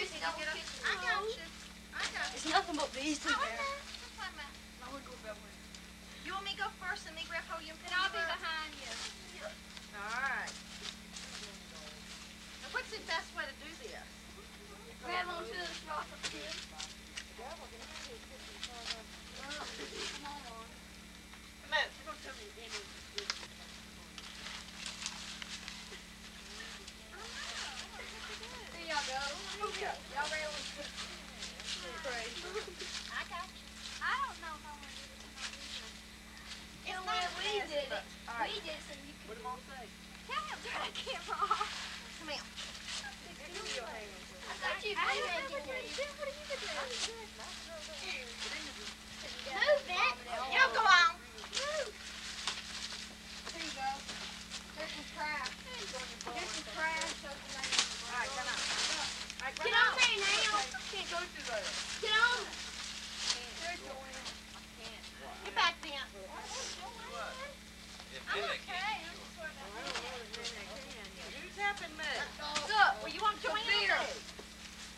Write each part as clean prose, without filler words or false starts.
kissy, double kissy. I got you. I got you. It's nothing but these two there. I want to go that way. You want me to go first and me grab hold you and then I'll be behind you. Alright. Now what's the best way to do this? Grab onto the rock up here. Come on. Man, you're gonna tell me again. Here y'all go. Okay. Y'all ready to pray? I got you. I don't know if I want to do this or not. It's not we did it. We did it so you could. What do you say? Tell him turn that camera off. Come here. I thought you could. What are you going to do? Move it. You go on. Move. There you go. There's some trash. There's some trash over there. Alright, come on. Alright, Get on there now. Can't go through there. Get on. There's Joanne. Get back then. Who's helping me? Look. Well, you want Joanne? Beer.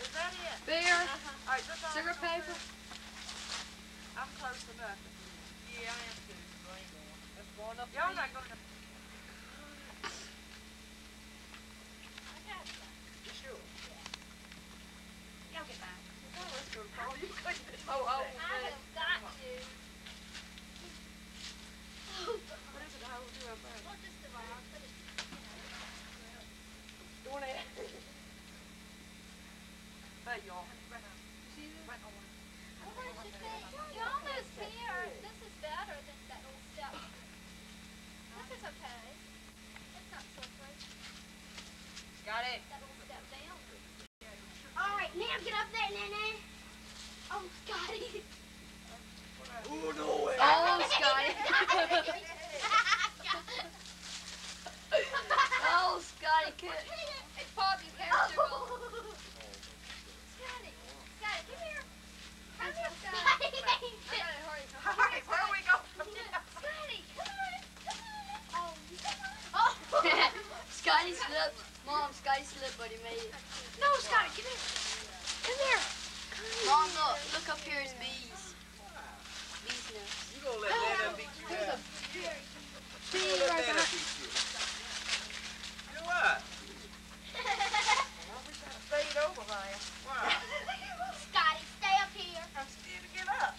Is that it? Beer, Alright, that's all. cigarette paper. I'm close to nothing. Yeah, I am too. That's going up. Y'all not going to... You sure? Y'all get back. Oh, let's go. Oh, you couldn't... Oh. I have got you. What is it? How will do up there? Well, just a while. Put it, Doing it. Hey, y'all. See this? Right on. You're almost here. This is better than that little step. This is okay. It's not slippery. Got it. That little step down. All right, now get up there, Nene. Oh, Scotty. Oh, no way. Oh, Scotty. Oh, Scotty could. It's Bobby's hair, Scotty, come here. Come here, Scotty. I gotta hurry. Alright, where are we going? Scotty, come on. Come on. Oh, come on. Scotty slipped. Mom, Scotty slipped, but he made it. No, Scotty, come here. Come here. Mom, look up here, it's bees. Bees nest. You gonna let Nana beat you down? Bee You gonna right let Nana behind. beat you? You know what? Well, we gotta fade over there. Why? Scotty, stay up here. I'm scared to get up.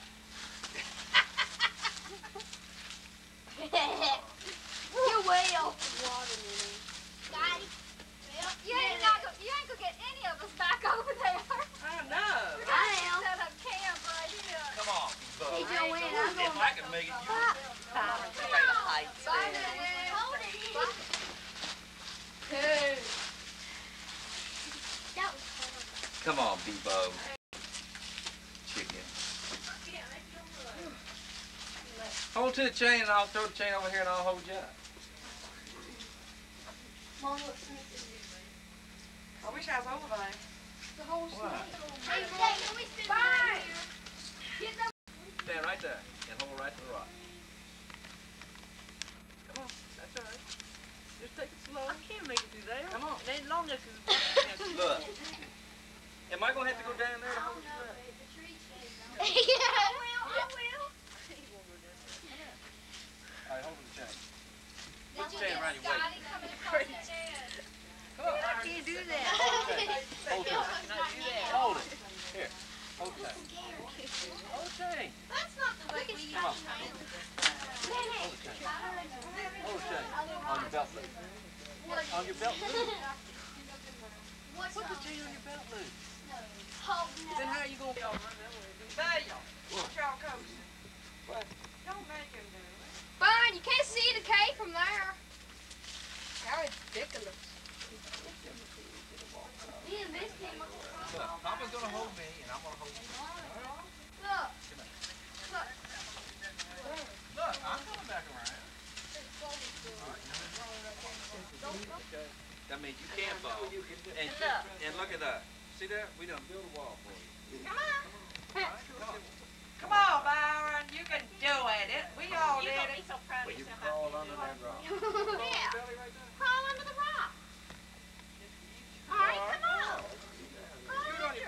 You're way off the water, Nene. Scotty. You ain't gonna get any of us back over there. I know. I am. Set up camp right here. Come on, Bub. Hey, Joanne, I'm If going I can make it, you back. can. Heights. Bye, Nene. Hold it in. Hey. That was fun. Come on, Bebo. Chicken. Hold to the chain and I'll throw the chain over here and I'll hold you up. Mom, look, Smith. I wish I was over there. The whole Why? snake. Hey, Jay, can we spin right here? Get the... Stand right there and hold right to the rock. Come on, that's all right. Just take it slow. I can't make it through there. Come on. Ain't long as it's... Look. Am I gonna have to go down there to hold you up? Yeah, I will. All right, hold the chain. Did you Stand get around your waist. Scotty coming across that edge? Come on. I can't do that. Hold it. Hold it. Here. Hold the chain. Hold the chain. That's not the way we used to Come on. make it. Hold the chain. Hold the chain. On your belt loop. On your belt loop. What's Put the chain on your belt loop. Oh, Then no. how are you gonna... There y'all. Watch y'all coast. What? Don't make him do it. Fine, you can't see the K from there. How ridiculous. Me and this came up with a Look, Papa's gonna hold me and I'm gonna hold you. Look. Look. Look, I'm coming back around. Okay. That means you can't fall. And look at that. See that? We done built a wall for you. Come on. All right, come on. Come on, Byron. You can do it. We all did it. so proud Well, you can crawl under that rock. Yeah. Belly right there. Crawl under the rock. All right, come on. Do it on your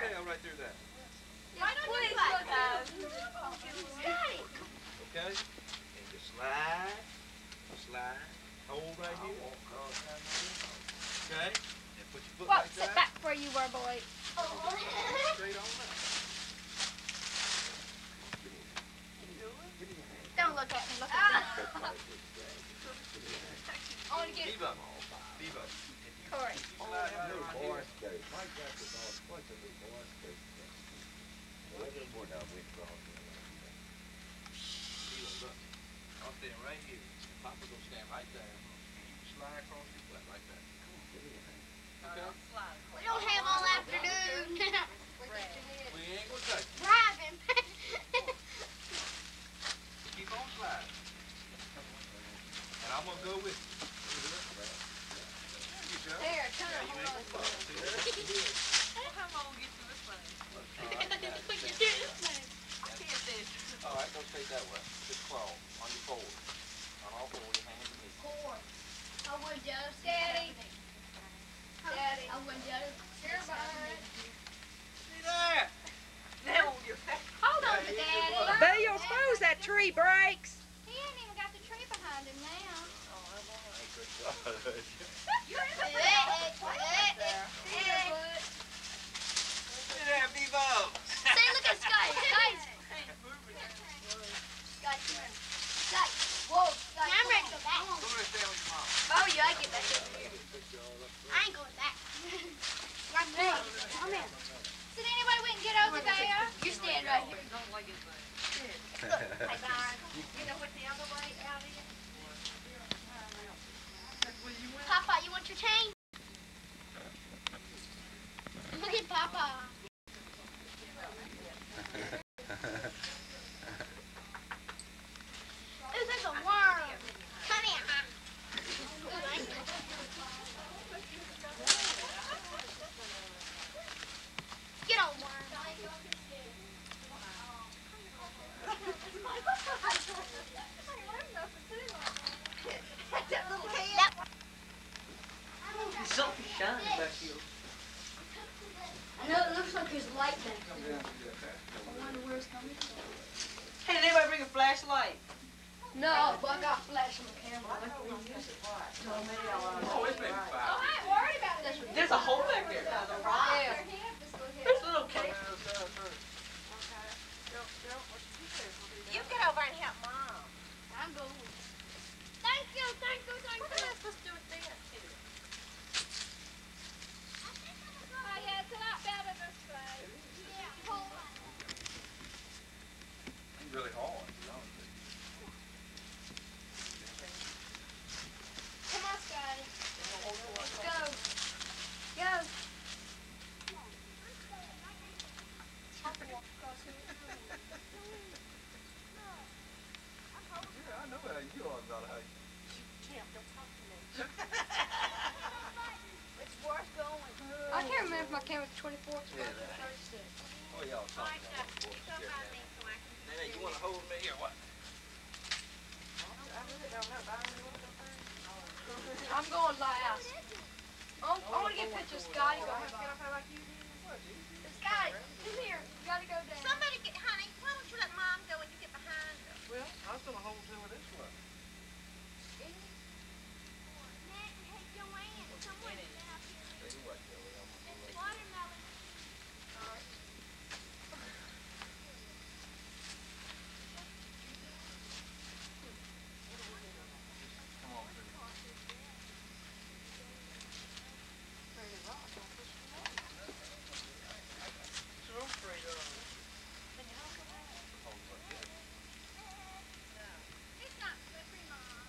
hold right here. Okay? And put your foot Well, like sit that. back where you were, boy. Straight on up. Don't look at me. Look at me. I want to get Viva. Viva. Corey. Slide right around here. Viva, look. I'll stand right here. And Papa's gonna stand right there. And you slide across your butt like that. Okay? We don't have all afternoon. We ain't gonna touch you. Driving. Keep on sliding. And I'm gonna go with you. You go. There, turn Yeah, you ain't gonna fall. See that? All right, go straight that way. Just crawl on your fours. On all fours, your hands and knees. I wouldn't jealous. Daddy. Daddy. I wouldn't jealous. See that? Hold on to Daddy. Bill, you'll suppose that tree breaks. He ain't even got the tree behind him now. See that, Vivo? Say, look at Sky. Sky's. Sky. Whoa. Sky. I'm ready to go back. Go ahead and stand with your mom. Oh, yeah, I get back over here. I ain't going back. Come in. Did anybody went and get over there? You stand right here. Hey, Byron. You know what the other way out is? Papa, you want your chain? Look at Papa. Ooh, there's a worm. Come here. Ooh, I see. Get on, worm. That little head. Something shining back here. I know it looks like there's light back there. I wonder where it's coming from. Hey, did anybody bring a flashlight? No, but I got flash on the camera. Oh, it's maybe 5. I ain't worried about this one. There's a hole back there. Yeah. There's a little cake. You get over and help Mom. I'm going. Thank you, thank you, thank you. Let's do it then. Oh, yeah, it's a lot better this way. Yeah, hold on. It's really hard, to be honest with you. Come on, Scotty. Let's go. Go. Yeah, I know how you are about how you. It's worth going. I can't remember if my camera's 24 or 36. Oh, y'all talking about it, boy. Nene, you want to hold me or what? I'm going last. I want to get a picture of Scotty. Scotty, come here. You got to go down. Somebody get, honey, why don't you let Mom go and you get behind her? Well, I was going to hold him with this one. Hey, Joanne, someone get up here. Stay right there. Watermelon. Come on, baby. So I'm afraid of. It's not slippery, Mom.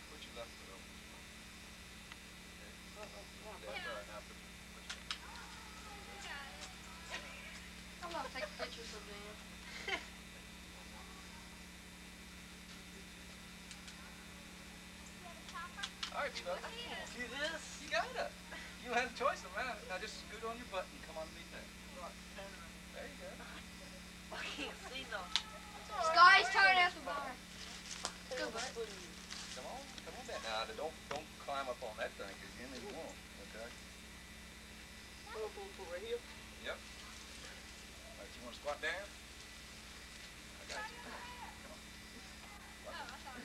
Put your left foot over. That's all right. Now put I'm going to take pictures of them. All right, Vivo. See this? You got it. You don't have a choice around it. Now just scoot on your butt and come underneath there. There you go. I can't see them. Sky's turn at the bar. Go, bud. Come on down. Now, don't climb up on that thing because you ain't won't. Okay. Right here. Yep. All right, you want to squat down? I got you. Come on. Watch it.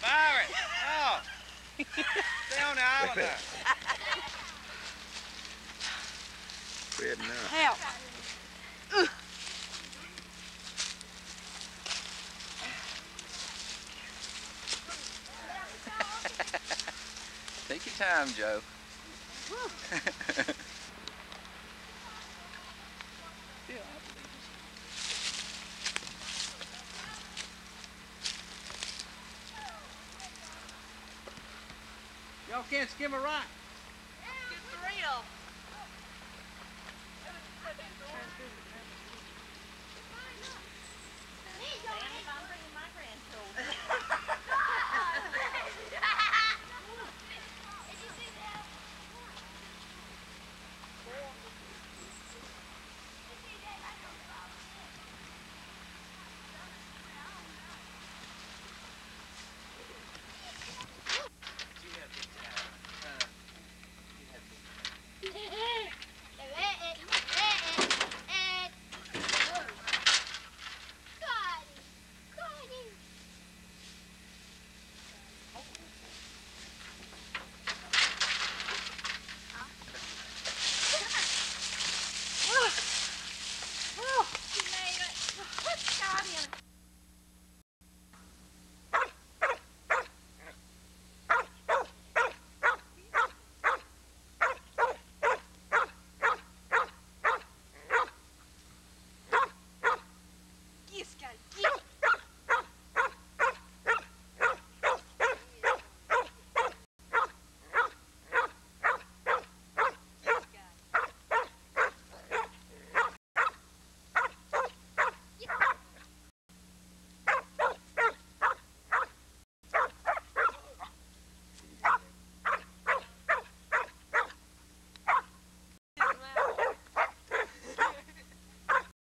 Byron! Oh! Stay on the island now. Red enough. Help. Take your time, Joe. Y'all can't skim a rock. Get 3 of them.